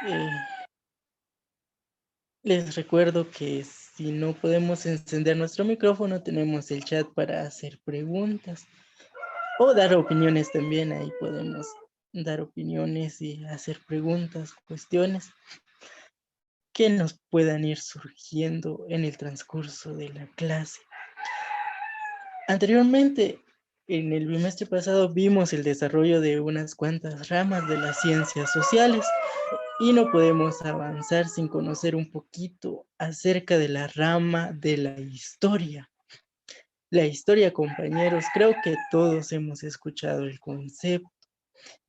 Eh, Les recuerdo que si no podemos encender nuestro micrófono, tenemos el chat para hacer preguntas o dar opiniones también. Ahí podemos dar opiniones y hacer preguntas, cuestiones que nos puedan ir surgiendo en el transcurso de la clase. Anteriormente, en el bimestre pasado, vimos el desarrollo de unas cuantas ramas de las ciencias sociales y no podemos avanzar sin conocer un poquito acerca de la rama de la historia. La historia, compañeros, creo que todos hemos escuchado el concepto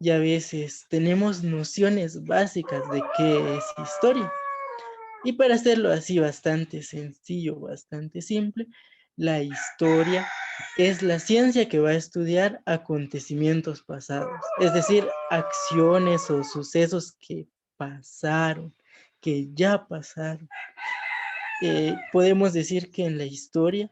y a veces tenemos nociones básicas de qué es historia. Y para hacerlo así bastante sencillo, bastante simple, la historia es la ciencia que va a estudiar acontecimientos pasados, es decir, acciones o sucesos que pasaron, que ya pasaron. Podemos decir que en la historia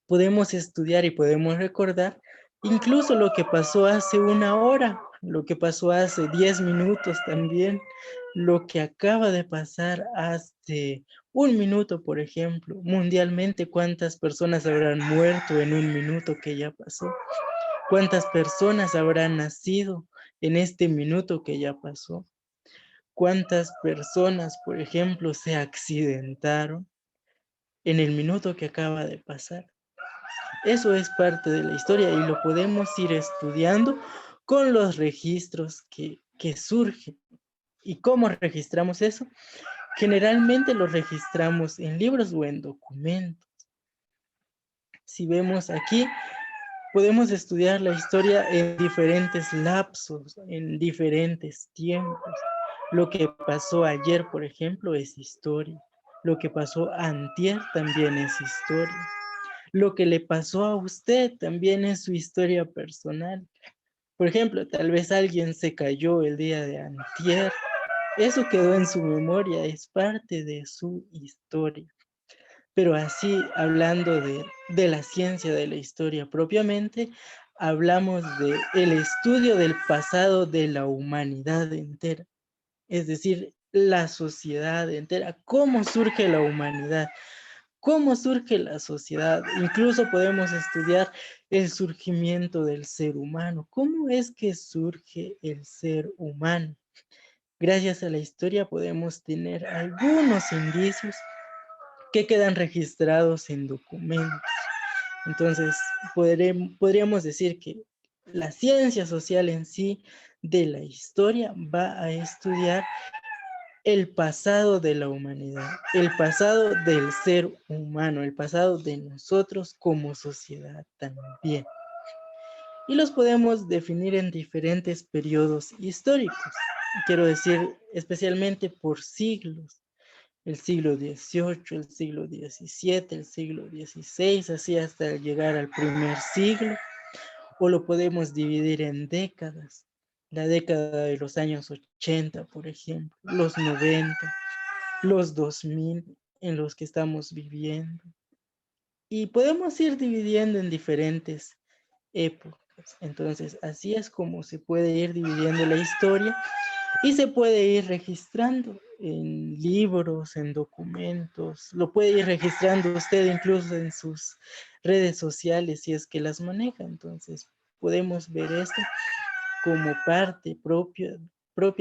podemos estudiar y podemos recordar incluso lo que pasó hace una hora, lo que pasó hace 10 minutos también, lo que acaba de pasar hace un minuto, por ejemplo. Mundialmente, ¿cuántas personas habrán muerto en un minuto que ya pasó? ¿Cuántas personas habrán nacido en este minuto que ya pasó? ¿Cuántas personas, por ejemplo, se accidentaron en el minuto que acaba de pasar? Eso es parte de la historia y lo podemos ir estudiando con los registros que surgen. ¿Y cómo registramos eso? Generalmente lo registramos en libros o en documentos. Si vemos aquí, podemos estudiar la historia en diferentes lapsos, en diferentes tiempos. Lo que pasó ayer, por ejemplo, es historia. Lo que pasó antier también es historia. Lo que le pasó a usted también es su historia personal. Por ejemplo, tal vez alguien se cayó el día de antier. Eso quedó en su memoria, es parte de su historia. Pero así, hablando de la ciencia de la historia propiamente, hablamos de el estudio del pasado de la humanidad entera. Es decir, la sociedad entera, cómo surge la humanidad, cómo surge la sociedad. Incluso podemos estudiar el surgimiento del ser humano. ¿Cómo es que surge el ser humano? Gracias a la historia podemos tener algunos indicios que quedan registrados en documentos. Entonces, podríamos decir que la ciencia social en sí de la historia va a estudiar el pasado de la humanidad, el pasado del ser humano, el pasado de nosotros como sociedad también. Y los podemos definir en diferentes periodos históricos, quiero decir, especialmente por siglos. El siglo XVIII, el siglo XVII, el siglo XVI, así hasta llegar al primer siglo, o lo podemos dividir en décadas. La década de los años 80, por ejemplo, los 90, los 2000 en los que estamos viviendo. Y podemos ir dividiendo en diferentes épocas. Entonces, así es como se puede ir dividiendo la historia y se puede ir registrando en libros, en documentos. Lo puede ir registrando usted incluso en sus redes sociales si es que las maneja. Entonces, podemos ver esto como parte propia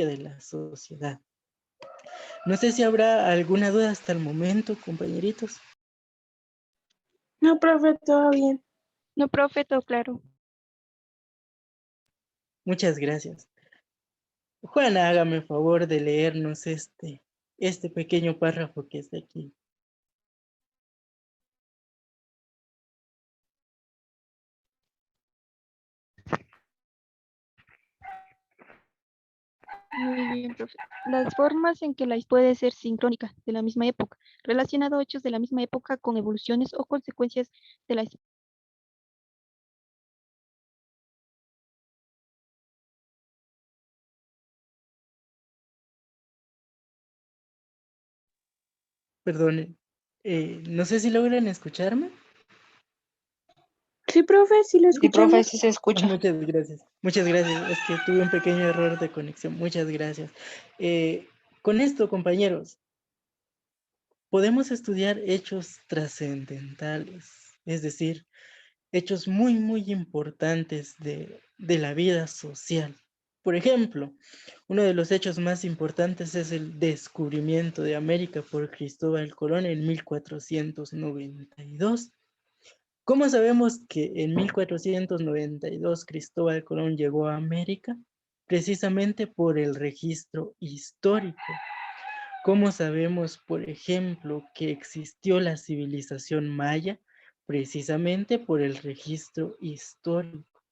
de la sociedad. No sé si habrá alguna duda hasta el momento, compañeritos. No, profe, todo bien. No, profe, todo claro. Muchas gracias. Juana, hágame el favor de leernos este pequeño párrafo que está aquí. Muy bien, profe. Las formas en que la historia puede ser sincrónica de la misma época, relacionado hechos de la misma época con evoluciones o consecuencias de la historia. Perdonen, no sé si logran escucharme. Sí, profe, sí lo Sí, profe, escuchamos. sí se escucha. Muchas gracias. Muchas gracias. Es que tuve un pequeño error de conexión. Muchas gracias. Con esto, compañeros, podemos estudiar hechos trascendentales, es decir, hechos muy, muy importantes de la vida social. Por ejemplo, uno de los hechos más importantes es el descubrimiento de América por Cristóbal Colón en 1492. ¿Cómo sabemos que en 1492 Cristóbal Colón llegó a América? Precisamente por el registro histórico. ¿Cómo sabemos, por ejemplo, que existió la civilización maya? Precisamente por el registro histórico.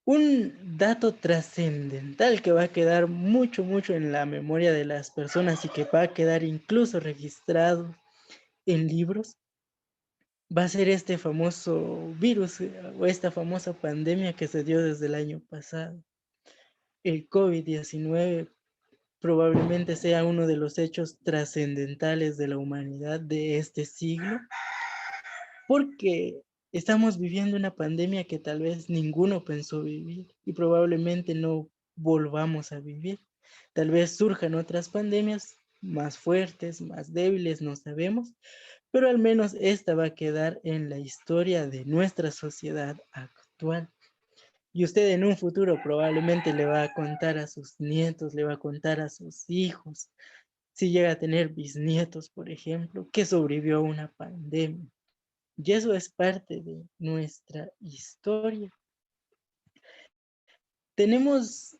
Un dato trascendental que va a quedar mucho, mucho en la memoria de las personas y que va a quedar incluso registrado en libros, va a ser este famoso virus o esta famosa pandemia que se dio desde el año pasado. El COVID-19 probablemente sea uno de los hechos trascendentales de la humanidad de este siglo, porque estamos viviendo una pandemia que tal vez ninguno pensó vivir y probablemente no volvamos a vivir. Tal vez surjan otras pandemias más fuertes, más débiles, no sabemos, pero al menos esta va a quedar en la historia de nuestra sociedad actual. Y usted en un futuro probablemente le va a contar a sus nietos, le va a contar a sus hijos, si llega a tener bisnietos, por ejemplo, que sobrevivió a una pandemia. Y eso es parte de nuestra historia. Tenemos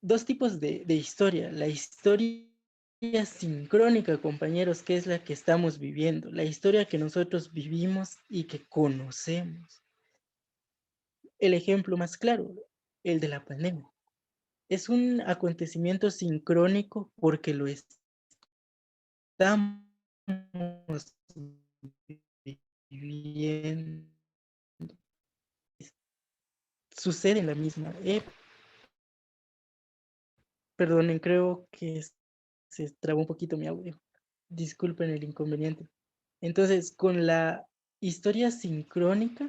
dos tipos de historia. La historia sincrónica, compañeros, que es la que estamos viviendo. La historia que nosotros vivimos y que conocemos. El ejemplo más claro, el de la pandemia. Es un acontecimiento sincrónico porque lo estamos viviendo. Sucede en la misma época. Perdonen, creo que se trabó un poquito mi audio. Disculpen el inconveniente. Entonces, con la historia sincrónica,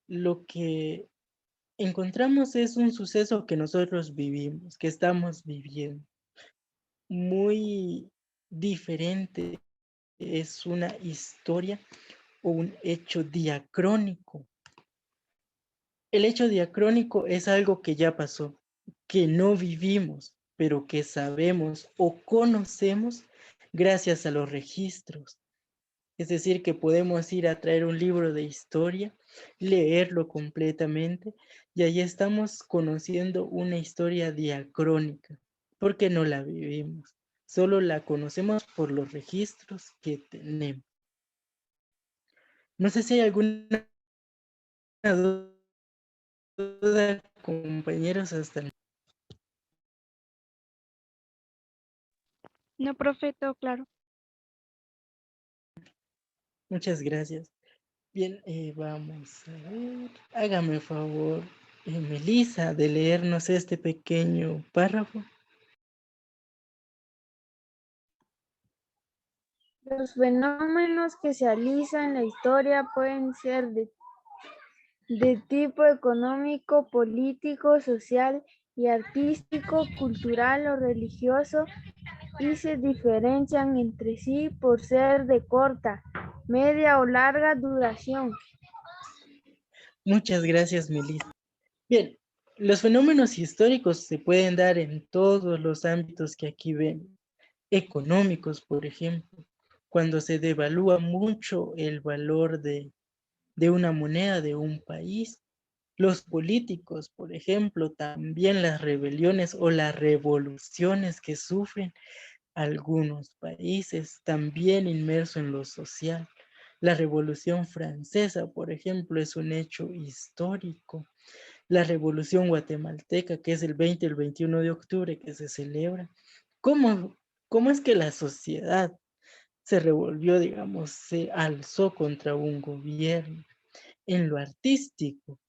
lo que encontramos es un suceso que nosotros vivimos, que estamos viviendo. Muy diferente es una historia o un hecho diacrónico. El hecho diacrónico es algo que ya pasó, que no vivimos, pero que sabemos o conocemos gracias a los registros. Es decir, que podemos ir a traer un libro de historia, leerlo completamente, y ahí estamos conociendo una historia diacrónica, porque no la vivimos, solo la conocemos por los registros que tenemos. No sé si hay alguna duda, compañeros, hasta el... No, profe, todo claro. Muchas gracias. Bien, vamos a ver. Hágame el favor, Melissa, de leernos este pequeño párrafo. Los fenómenos que se realizan en la historia pueden ser de tipo económico, político, social y artístico, cultural o religioso, y se diferencian entre sí por ser de corta, media o larga duración. Muchas gracias, Melissa. Bien, los fenómenos históricos se pueden dar en todos los ámbitos que aquí ven. Económicos, por ejemplo, cuando se devalúa mucho el valor de una moneda de un país. Los políticos, por ejemplo, también las rebeliones o las revoluciones que sufren algunos países, también inmerso en lo social. La Revolución Francesa, por ejemplo, es un hecho histórico. La Revolución Guatemalteca, que es el 20 y el 21 de octubre que se celebra. ¿Cómo, cómo es que la sociedad se revolvió, digamos, se alzó contra un gobierno? En lo artístico,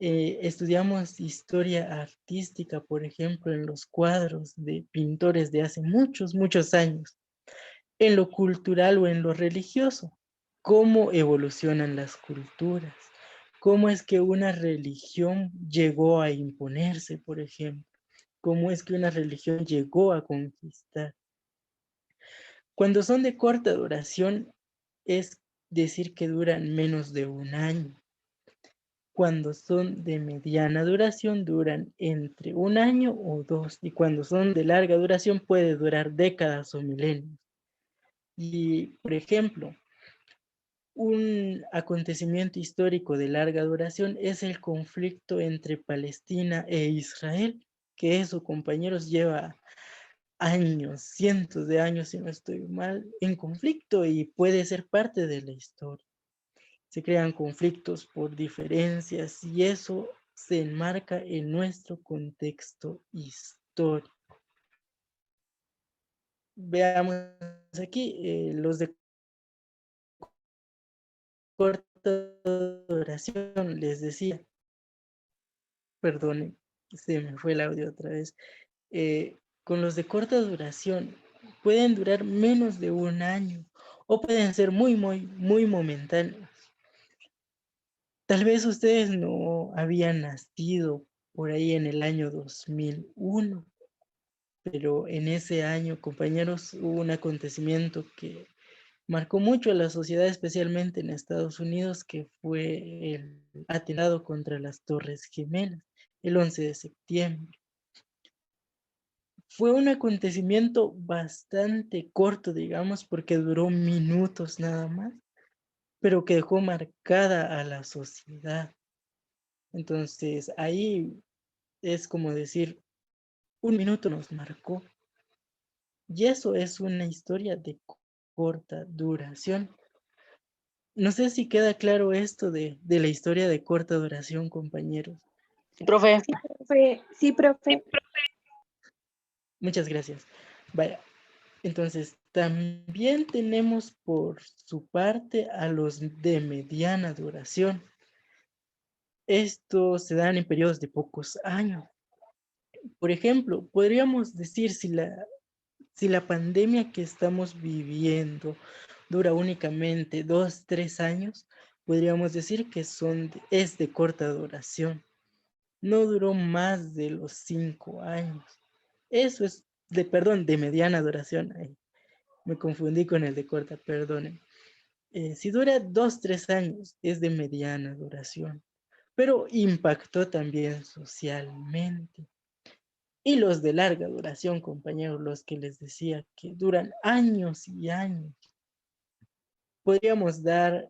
estudiamos historia artística, por ejemplo, en los cuadros de pintores de hace muchos, muchos años. En lo cultural o en lo religioso, cómo evolucionan las culturas, cómo es que una religión llegó a imponerse, por ejemplo, cómo es que una religión llegó a conquistar. Cuando son de corta duración, es decir que duran menos de un año. Cuando son de mediana duración, duran entre un año o dos. Y cuando son de larga duración, puede durar décadas o milenios. Y, por ejemplo, un acontecimiento histórico de larga duración es el conflicto entre Palestina e Israel, que eso, compañeros, lleva años, cientos de años, si no estoy mal, en conflicto y puede ser parte de la historia. Se crean conflictos por diferencias y eso se enmarca en nuestro contexto histórico. Veamos aquí, los de corta duración, les decía, perdonen, se me fue el audio otra vez. Con los de corta duración pueden durar menos de un año o pueden ser muy momentáneos. Tal vez ustedes no habían nacido por ahí en el año 2001, pero en ese año, compañeros, hubo un acontecimiento que marcó mucho a la sociedad, especialmente en Estados Unidos, que fue el atentado contra las Torres Gemelas, el 11 de septiembre. Fue un acontecimiento bastante corto, digamos, porque duró minutos nada más, pero que dejó marcada a la sociedad. Entonces, ahí es como decir, un minuto nos marcó. Y eso es una historia de corta duración. No sé si queda claro esto de la historia de corta duración, compañeros. Sí, profe. Sí, profe. Muchas gracias. Vaya, entonces también tenemos por su parte a los de mediana duración. Estos se dan en periodos de pocos años. Por ejemplo, podríamos decir si la pandemia que estamos viviendo dura únicamente 2, 3 años, podríamos decir que es de corta duración. No duró más de los 5 años. Eso es de mediana duración. Ay, me confundí con el de corta, perdonen. Si dura 2, 3 años, es de mediana duración, pero impactó también socialmente. Y los de larga duración, compañeros, los que les decía que duran años y años. Podríamos dar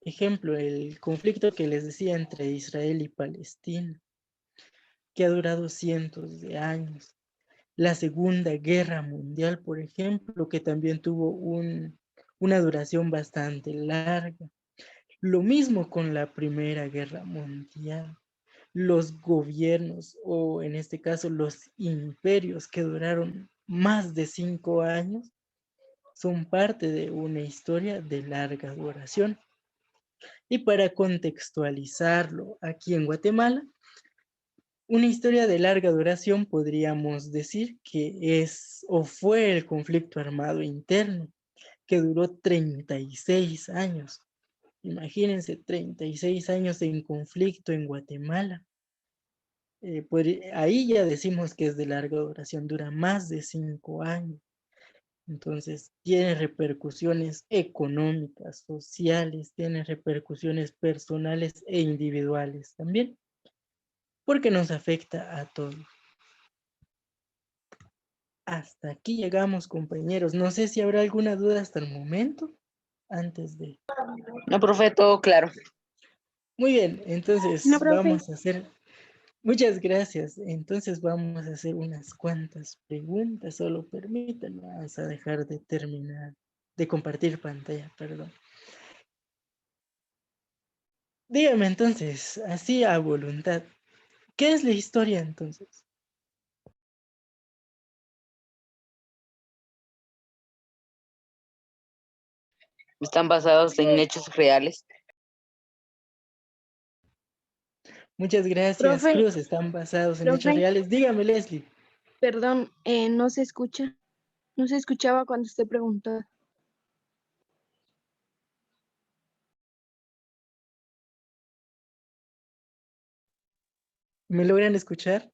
ejemplo, el conflicto que les decía entre Israel y Palestina, que ha durado cientos de años. La Segunda Guerra Mundial, por ejemplo, que también tuvo una duración bastante larga. Lo mismo con la Primera Guerra Mundial. Los gobiernos, o en este caso los imperios que duraron más de 5 años, son parte de una historia de larga duración. Y para contextualizarlo aquí en Guatemala, una historia de larga duración podríamos decir que es o fue el conflicto armado interno, que duró 36 años. Imagínense, 36 años en conflicto en Guatemala. Ahí ya decimos que es de larga duración, dura más de 5 años. Entonces, tiene repercusiones económicas, sociales, tiene repercusiones personales e individuales también, porque nos afecta a todos. Hasta aquí llegamos, compañeros. No sé si habrá alguna duda hasta el momento, antes de... No, profe, todo claro. Muy bien, entonces No, profe. vamos a hacer... Muchas gracias. Entonces vamos a hacer unas cuantas preguntas. Solo permítanme, vamos a dejar de terminar, de compartir pantalla, perdón. Dígame entonces, así a voluntad, ¿qué es la historia entonces? Están basados en hechos reales. Muchas gracias, Profe, Cruz. Están basados en hechos profe. reales. Dígame, Leslie. Perdón, no se escucha. No se escuchaba cuando usted preguntó. ¿Me logran escuchar?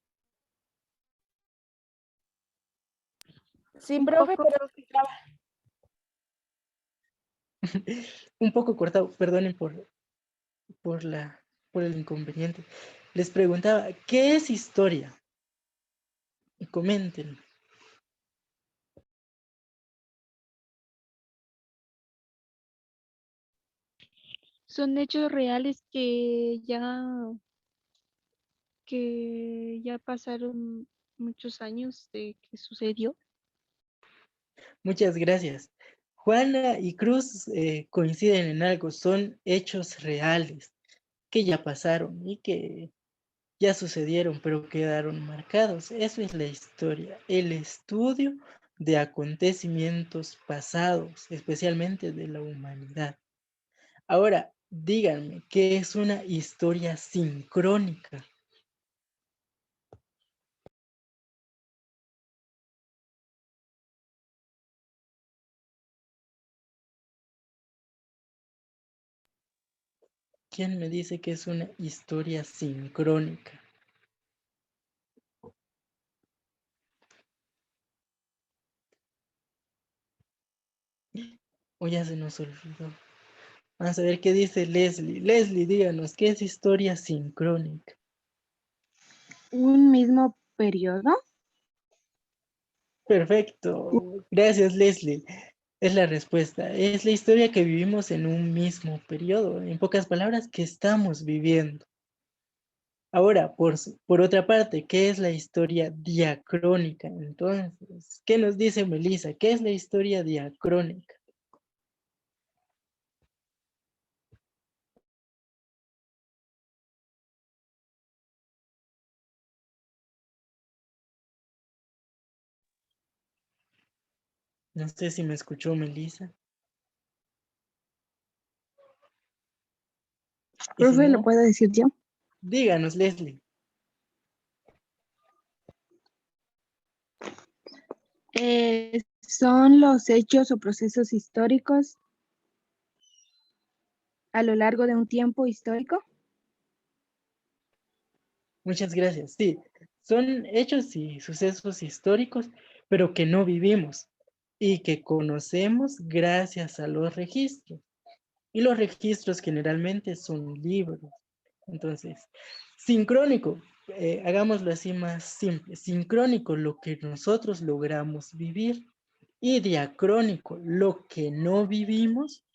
Sí, Un profe, poco. pero se traba. Un poco cortado, perdonen por por el inconveniente. Les preguntaba, ¿qué es historia? Y comenten. Son hechos reales que ya pasaron muchos años de que sucedió. Muchas gracias. Juana y Cruz coinciden en algo, son hechos reales que ya pasaron y que ya sucedieron, pero quedaron marcados. Eso es la historia, el estudio de acontecimientos pasados, especialmente de la humanidad. Ahora, díganme, ¿qué es una historia sincrónica? ¿Quién me dice que es una historia sincrónica? O ya se nos olvidó. Vamos a ver qué dice Leslie. Leslie, díganos, ¿qué es historia sincrónica? Un mismo periodo. Perfecto. Gracias, Leslie. Es la respuesta. Es la historia que vivimos en un mismo periodo. En pocas palabras, que estamos viviendo. Ahora, por otra parte, ¿qué es la historia diacrónica? Entonces, ¿qué nos dice Melissa? ¿Qué es la historia diacrónica? No sé si me escuchó Melissa. Y si Profe, ¿lo no, puedo decir yo? díganos, Leslie. Son los hechos o procesos históricos a lo largo de un tiempo histórico. Muchas gracias. Sí, son hechos y sucesos históricos, pero que no vivimos y que conocemos gracias a los registros. Y los registros generalmente son libros. Entonces, sincrónico, hagámoslo así más simple. Sincrónico, lo que nosotros logramos vivir. Y diacrónico, lo que no vivimos,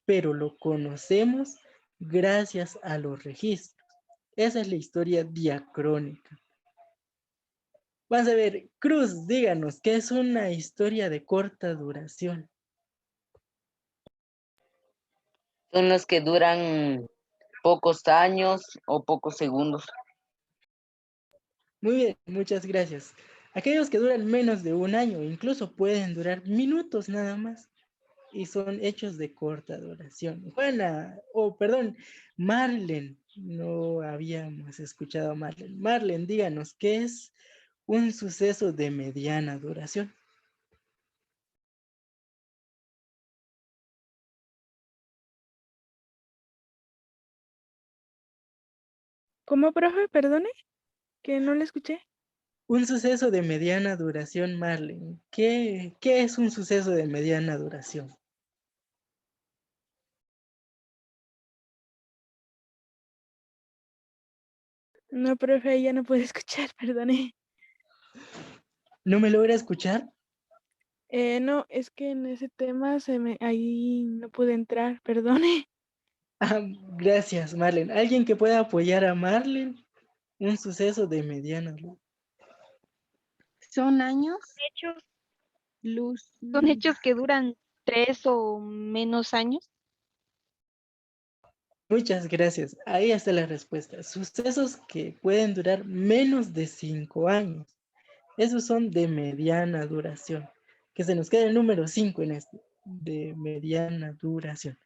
pero lo conocemos gracias a los registros. Esa es la historia diacrónica. Vamos a ver, Cruz, díganos, ¿qué es una historia de corta duración? Son los que duran pocos años o pocos segundos. Muy bien, muchas gracias. Aquellos que duran menos de un año, incluso pueden durar minutos nada más, y son hechos de corta duración. Juana, perdón, Marlen, no habíamos escuchado a Marlen. Marlen, díganos, ¿qué es un suceso de mediana duración? ¿Cómo, profe? Perdone, que no le escuché. Un suceso de mediana duración, Marlen. ¿Qué es un suceso de mediana duración? No, profe, ya no puedo escuchar, perdone. ¿No me logra escuchar? No, es que en ese tema ahí no pude entrar, perdone. Ah, gracias, Marlen. ¿Alguien que pueda apoyar a Marlen? Un suceso de mediana duración. Son años, Hechos, luz. son hechos que duran 3 o menos años. Muchas gracias. Ahí está la respuesta. Sucesos que pueden durar menos de 5 años. Esos son de mediana duración. Que se nos queda el número 5 en este, de mediana duración.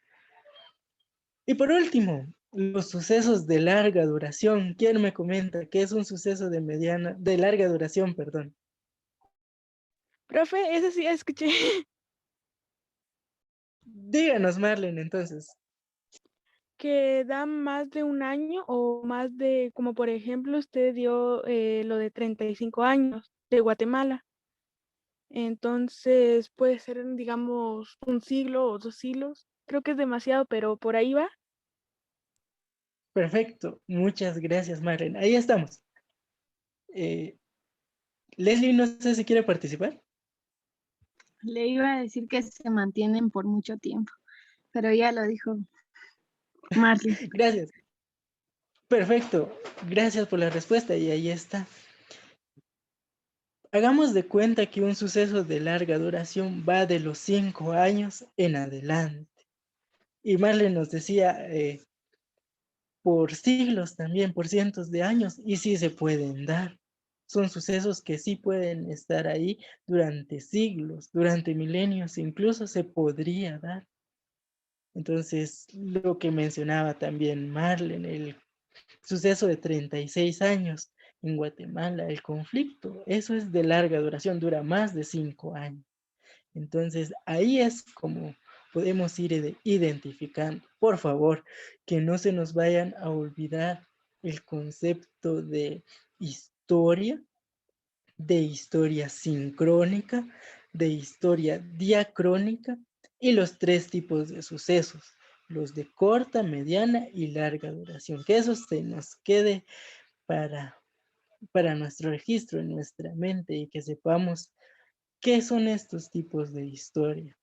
Y por último, los sucesos de larga duración. ¿Quién me comenta qué es un suceso de larga duración, perdón? Profe, ese sí escuché. Díganos, Marlene, entonces. que da más de un año o más de, como por ejemplo, usted dio lo de 35 años de Guatemala. Entonces puede ser, digamos, un siglo o 2 siglos. Creo que es demasiado, pero por ahí va. Perfecto, muchas gracias, Marlene. Ahí estamos. Leslie, no sé si quiere participar. Le iba a decir que se mantienen por mucho tiempo, pero ya lo dijo Marley. Gracias. Perfecto, gracias por la respuesta y ahí está. Hagamos de cuenta que un suceso de larga duración va de los 5 años en adelante. Y Marlene nos decía por siglos también, por cientos de años, y sí se pueden dar. Son sucesos que sí pueden estar ahí durante siglos, durante milenios, incluso se podría dar. Entonces, lo que mencionaba también Marlene, el suceso de 36 años en Guatemala, el conflicto, eso es de larga duración, dura más de 5 años. Entonces, ahí es como podemos ir identificando. Por favor, que no se nos vayan a olvidar el concepto de historia sincrónica, de historia diacrónica y los 3 tipos de sucesos, los de corta, mediana y larga duración. Que eso se nos quede para nuestro registro en nuestra mente y que sepamos qué son estos tipos de historia.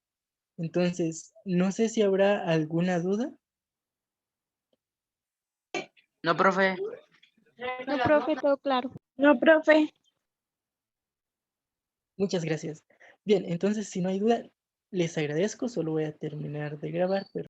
Entonces, no sé si habrá alguna duda. No, profe. No, profe, todo claro. No, profe. Muchas gracias. Bien, entonces, si no hay duda, les agradezco. Solo voy a terminar de grabar, pero